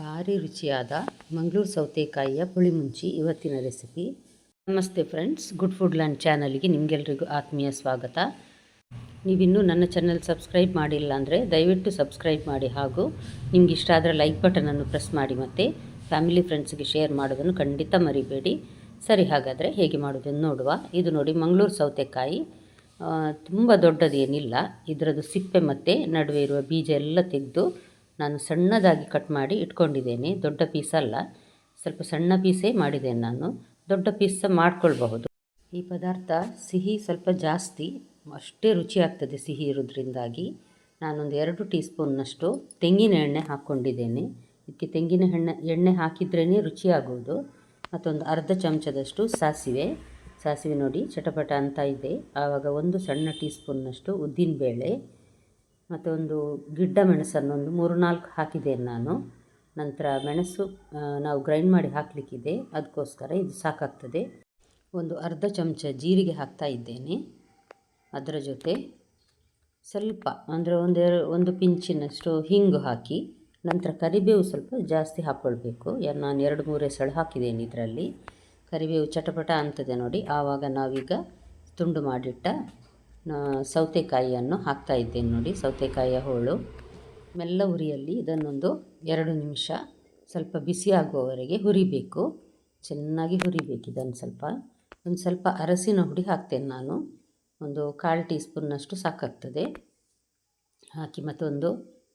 ಭಾರಿ ರುಚಿಯಾದ ಮಂಗಳೂರು ಸೌತೆಕಾಯಿಯ ಪುಳಿಮುಂಚಿ ಇವತ್ತಿನ ರೆಸಿಪಿ. ನಮಸ್ತೆ ಫ್ರೆಂಡ್ಸ್, ಗುಡ್ ಫುಡ್ ಲ್ಯಾಂಡ್ ಚಾನಲ್ಗೆ ನಿಮಗೆಲ್ಲರಿಗೂ ಆತ್ಮೀಯ ಸ್ವಾಗತ. ನೀವಿನ್ನೂ ನನ್ನ ಚಾನಲ್ ಸಬ್ಸ್ಕ್ರೈಬ್ ಮಾಡಿಲ್ಲ ಅಂದರೆ ದಯವಿಟ್ಟು ಸಬ್ಸ್ಕ್ರೈಬ್ ಮಾಡಿ, ಹಾಗೂ ನಿಮ್ಗೆ ಇಷ್ಟ ಆದರೆ ಲೈಕ್ ಬಟನನ್ನು ಪ್ರೆಸ್ ಮಾಡಿ, ಮತ್ತು ಫ್ಯಾಮಿಲಿ ಫ್ರೆಂಡ್ಸ್ಗೆ ಶೇರ್ ಮಾಡೋದನ್ನು ಖಂಡಿತ ಮರಿಬೇಡಿ. ಸರಿ, ಹಾಗಾದರೆ ಹೇಗೆ ಮಾಡೋದನ್ನು ನೋಡುವ. ಇದು ನೋಡಿ, ಮಂಗಳೂರು ಸೌತೆಕಾಯಿ ತುಂಬ ದೊಡ್ಡದೇನಿಲ್ಲ. ಇದರದ್ದು ಸಿಪ್ಪೆ ಮತ್ತು ನಡುವೆ ಇರುವ ಬೀಜ ಎಲ್ಲ ತೆಗೆದು ನಾನು ಸಣ್ಣದಾಗಿ ಕಟ್ ಮಾಡಿ ಇಟ್ಕೊಂಡಿದ್ದೇನೆ. ದೊಡ್ಡ ಪೀಸಲ್ಲ, ಸ್ವಲ್ಪ ಸಣ್ಣ ಪೀಸೇ ಮಾಡಿದ್ದೇನೆ ನಾನು. ದೊಡ್ಡ ಪೀಸ್ ಮಾಡ್ಕೊಳ್ಬಹುದು. ಈ ಪದಾರ್ಥ ಸಿಹಿ ಸ್ವಲ್ಪ ಜಾಸ್ತಿ, ಅಷ್ಟೇ ರುಚಿ ಆಗ್ತದೆ ಸಿಹಿ ಇರೋದ್ರಿಂದಾಗಿ. ನಾನೊಂದು 2 ಟೀ ಸ್ಪೂನ್ನಷ್ಟು ತೆಂಗಿನ ಎಣ್ಣೆ ಹಾಕ್ಕೊಂಡಿದ್ದೇನೆ. ಇದಕ್ಕೆ ತೆಂಗಿನ ಎಣ್ಣೆ ಹಾಕಿದ್ರೇ ರುಚಿಯಾಗುವುದು. ಮತ್ತೊಂದು ಅರ್ಧ ಚಮಚದಷ್ಟು ಸಾಸಿವೆ ನೋಡಿ ಚಟಪಟ ಅಂತ ಇದೆ. ಆವಾಗ 1 ಸಣ್ಣ ಟೀ ಸ್ಪೂನ್ನಷ್ಟು ಉದ್ದಿನಬೇಳೆ, ಮತ್ತು ಒಂದು ಗಿಡ್ಡ ಮೆಣಸನ್ನು ಒಂದು 3-4 ಹಾಕಿದ್ದೇನೆ ನಾನು. ನಂತರ ಮೆಣಸು ನಾವು ಗ್ರೈಂಡ್ ಮಾಡಿ ಹಾಕಲಿಕ್ಕಿದೆ, ಅದಕ್ಕೋಸ್ಕರ ಇದು ಸಾಕಾಗ್ತದೆ. ಒಂದು ಅರ್ಧ ಚಮಚ ಜೀರಿಗೆ ಹಾಕ್ತಾ ಇದ್ದೇನೆ. ಅದರ ಜೊತೆ ಸ್ವಲ್ಪ ಅಂದರೆ ಒಂದು ಪಿಂಚಿನಷ್ಟು ಹಿಂಗು ಹಾಕಿ, ನಂತರ ಕರಿಬೇವು ಸ್ವಲ್ಪ ಜಾಸ್ತಿ ಹಾಕ್ಕೊಳ್ಬೇಕು. ನಾನು 2-3 ಎಸಳು ಹಾಕಿದ್ದೇನೆ ಇದರಲ್ಲಿ. ಕರಿಬೇವು ಚಟಪಟ ಅಂತದೆ ನೋಡಿ. ಆವಾಗ ನಾವೀಗ ತುಂಡು ಮಾಡಿಟ್ಟ ಸೌತೆಕಾಯಿಯನ್ನು ಹಾಕ್ತಾ ಇದ್ದೇನೆ ನೋಡಿ. ಸೌತೆಕಾಯಿಯ ಹೋಳು ಮೆಲ್ಲ ಉರಿಯಲ್ಲಿ ಇದನ್ನೊಂದು 2 ನಿಮಿಷ ಸ್ವಲ್ಪ ಬಿಸಿ ಆಗುವವರೆಗೆ ಹುರಿಬೇಕು. ಚೆನ್ನಾಗಿ ಹುರಿಬೇಕು ಇದನ್ನು. ಒಂದು ಸ್ವಲ್ಪ ಅರಸಿನ ಹುಡಿ ಹಾಕ್ತೇನೆ ನಾನು. ಒಂದು 1/4 ಟೀ ಸ್ಪೂನ್ನಷ್ಟು ಸಾಕಾಗ್ತದೆ. ಹಾಕಿ ಮತ್ತೊಂದು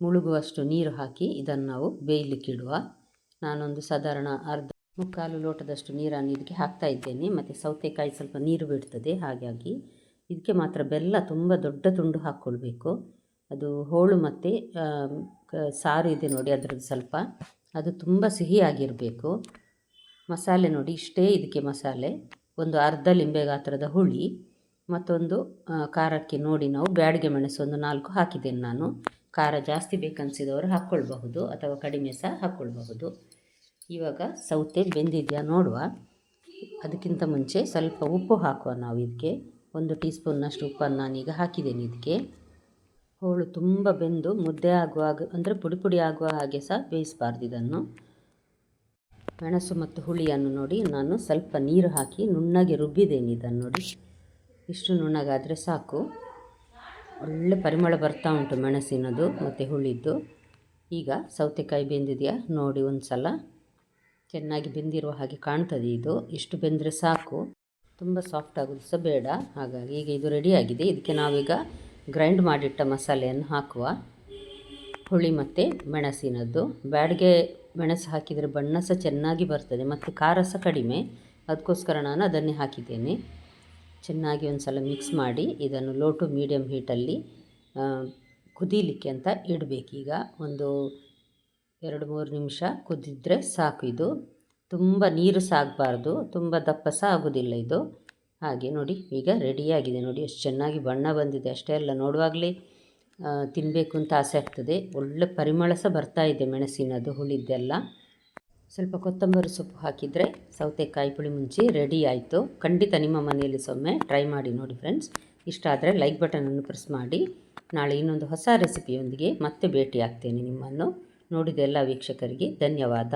ಮುಳುಗುವಷ್ಟು ನೀರು ಹಾಕಿ ಇದನ್ನು ನಾವು ಬೇಯಲಿಕ್ಕಿಡುವ. ನಾನೊಂದು ಸಾಧಾರಣ ಮುಕ್ಕಾಲು ಲೋಟದಷ್ಟು ನೀರನ್ನು ಇದಕ್ಕೆ ಹಾಕ್ತಾ ಇದ್ದೇನೆ. ಮತ್ತು ಸೌತೆಕಾಯಿ ಸ್ವಲ್ಪ ನೀರು ಬಿಡ್ತದೆ, ಹಾಗಾಗಿ ಇದಕ್ಕೆ ಮಾತ್ರ ಬೆಲ್ಲ ತುಂಬ ದೊಡ್ಡ ತುಂಡು ಹಾಕ್ಕೊಳ್ಬೇಕು. ಅದು ಹೋಳು ಮತ್ತು ಸಾರು ಇದೆ ನೋಡಿ, ಅದರದ್ದು ಸ್ವಲ್ಪ ಅದು ತುಂಬ ಸಿಹಿಯಾಗಿರಬೇಕು. ಮಸಾಲೆ ನೋಡಿ ಇಷ್ಟೇ ಇದಕ್ಕೆ ಮಸಾಲೆ. ಒಂದು ಅರ್ಧ ಲಿಂಬೆ ಗಾತ್ರದ ಹುಳಿ, ಮತ್ತೊಂದು ಖಾರಕ್ಕೆ ನೋಡಿ ನಾವು ಬ್ಯಾಡಿಗೆ ಮೆಣಸು ಒಂದು 4 ಹಾಕಿದ್ದೇನೆ ನಾನು. ಖಾರ ಜಾಸ್ತಿ ಬೇಕನ್ಸಿದವರು ಹಾಕ್ಕೊಳ್ಬಹುದು, ಅಥವಾ ಕಡಿಮೆ ಸಹ ಹಾಕ್ಕೊಳ್ಬಹುದು. ಇವಾಗ ಸೌತೆ ಬೆಂದಿದೆಯಾ ನೋಡುವ. ಅದಕ್ಕಿಂತ ಮುಂಚೆ ಸ್ವಲ್ಪ ಉಪ್ಪು ಹಾಕುವ ನಾವು ಇದಕ್ಕೆ. 1 ಟೀ ಸ್ಪೂನ್ನಷ್ಟು ಉಪ್ಪನ್ನು ನಾನೀಗ ಹಾಕಿದ್ದೇನೆ ಇದಕ್ಕೆ. ಹೋಳು ತುಂಬ ಬೆಂದು ಮುದ್ದೆ ಆಗುವಾಗ, ಅಂದರೆ ಪುಡಿ ಆಗುವ ಹಾಗೆ ಸಹ ಬೇಯಿಸಬಾರ್ದು ಇದನ್ನು. ಮೆಣಸು ಮತ್ತು ಹುಳಿಯನ್ನು ನೋಡಿ ನಾನು ಸ್ವಲ್ಪ ನೀರು ಹಾಕಿ ನುಣ್ಣಗೆ ರುಬ್ಬಿದ್ದೇನೆ ಇದನ್ನು ನೋಡಿ. ಇಷ್ಟು ನುಣ್ಣಗಾದರೆ ಸಾಕು. ಒಳ್ಳೆ ಪರಿಮಳ ಬರ್ತಾ ಉಂಟು ಮೆಣಸಿನದು ಮತ್ತು ಹುಳಿದ್ದು. ಈಗ ಸೌತೆಕಾಯಿ ಬೆಂದಿದೆಯಾ ನೋಡಿ ಒಂದು ಸಲ. ಚೆನ್ನಾಗಿ ಬೆಂದಿರುವ ಹಾಗೆ ಕಾಣ್ತದೆ ಇದು. ಇಷ್ಟು ಬೆಂದರೆ ಸಾಕು, ತುಂಬ ಸಾಫ್ಟ್ ಆಗೋದು ಸಹ ಬೇಡ. ಹಾಗಾಗಿ ಈಗ ಇದು ರೆಡಿಯಾಗಿದೆ. ಇದಕ್ಕೆ ನಾವೀಗ ಗ್ರೈಂಡ್ ಮಾಡಿಟ್ಟ ಮಸಾಲೆಯನ್ನು ಹಾಕುವ. ಹುಳಿ ಮತ್ತು ಮೆಣಸಿನದ್ದು. ಬ್ಯಾಡಿಗೆ ಮೆಣಸು ಹಾಕಿದರೆ ಬಣ್ಣ ಸಹ ಚೆನ್ನಾಗಿ ಬರ್ತದೆ, ಮತ್ತು ಖಾರ ಸಹ ಕಡಿಮೆ. ಅದಕ್ಕೋಸ್ಕರ ನಾನು ಅದನ್ನೇ ಹಾಕಿದ್ದೇನೆ. ಚೆನ್ನಾಗಿ ಒಂದು ಸಲ ಮಿಕ್ಸ್ ಮಾಡಿ ಇದನ್ನು ಲೋ ಟು ಮೀಡಿಯಮ್ ಹೀಟಲ್ಲಿ ಕುದೀಲಿಕ್ಕೆ ಅಂತ ಇಡಬೇಕೀಗ. ಒಂದು 2-3 ನಿಮಿಷ ಕುದಿದ್ರೆ ಸಾಕು. ಇದು ತುಂಬ ನೀರು ಸಹ ಆಗಬಾರ್ದು, ತುಂಬ ದಪ್ಪ ಸಹ ಆಗೋದಿಲ್ಲ ಇದು. ಹಾಗೆ ನೋಡಿ, ಈಗ ರೆಡಿಯಾಗಿದೆ ನೋಡಿ. ಎಷ್ಟು ಚೆನ್ನಾಗಿ ಬಣ್ಣ ಬಂದಿದೆ. ಅಷ್ಟೇ ಅಲ್ಲ, ನೋಡುವಾಗಲೇ ತಿನ್ನಬೇಕು ಅಂತ ಆಸೆ ಆಗ್ತದೆ. ಒಳ್ಳೆ ಪರಿಮಳ ಸಹ ಬರ್ತಾ ಇದೆ ಮೆಣಸಿನದು, ಹುಳಿದ್ದೆಲ್ಲ. ಸ್ವಲ್ಪ ಕೊತ್ತಂಬರಿ ಸೊಪ್ಪು ಹಾಕಿದರೆ ಸೌತೆಕಾಯಿ ಪುಳಿಮುಂಚಿ ರೆಡಿ ಆಯಿತು. ಖಂಡಿತ ನಿಮ್ಮ ಮನೆಯಲ್ಲಿ ಒಮ್ಮೆ ಟ್ರೈ ಮಾಡಿ ನೋಡಿ ಫ್ರೆಂಡ್ಸ್. ಇಷ್ಟ ಆದರೆ ಲೈಕ್ ಬಟನನ್ನು ಪ್ರೆಸ್ ಮಾಡಿ. ನಾಳೆ ಇನ್ನೊಂದು ಹೊಸ ರೆಸಿಪಿಯೊಂದಿಗೆ ಮತ್ತೆ ಭೇಟಿ ಆಗ್ತೇನೆ ನಿಮ್ಮನ್ನು. ನೋಡಿದ ಎಲ್ಲ ವೀಕ್ಷಕರಿಗೆ ಧನ್ಯವಾದ.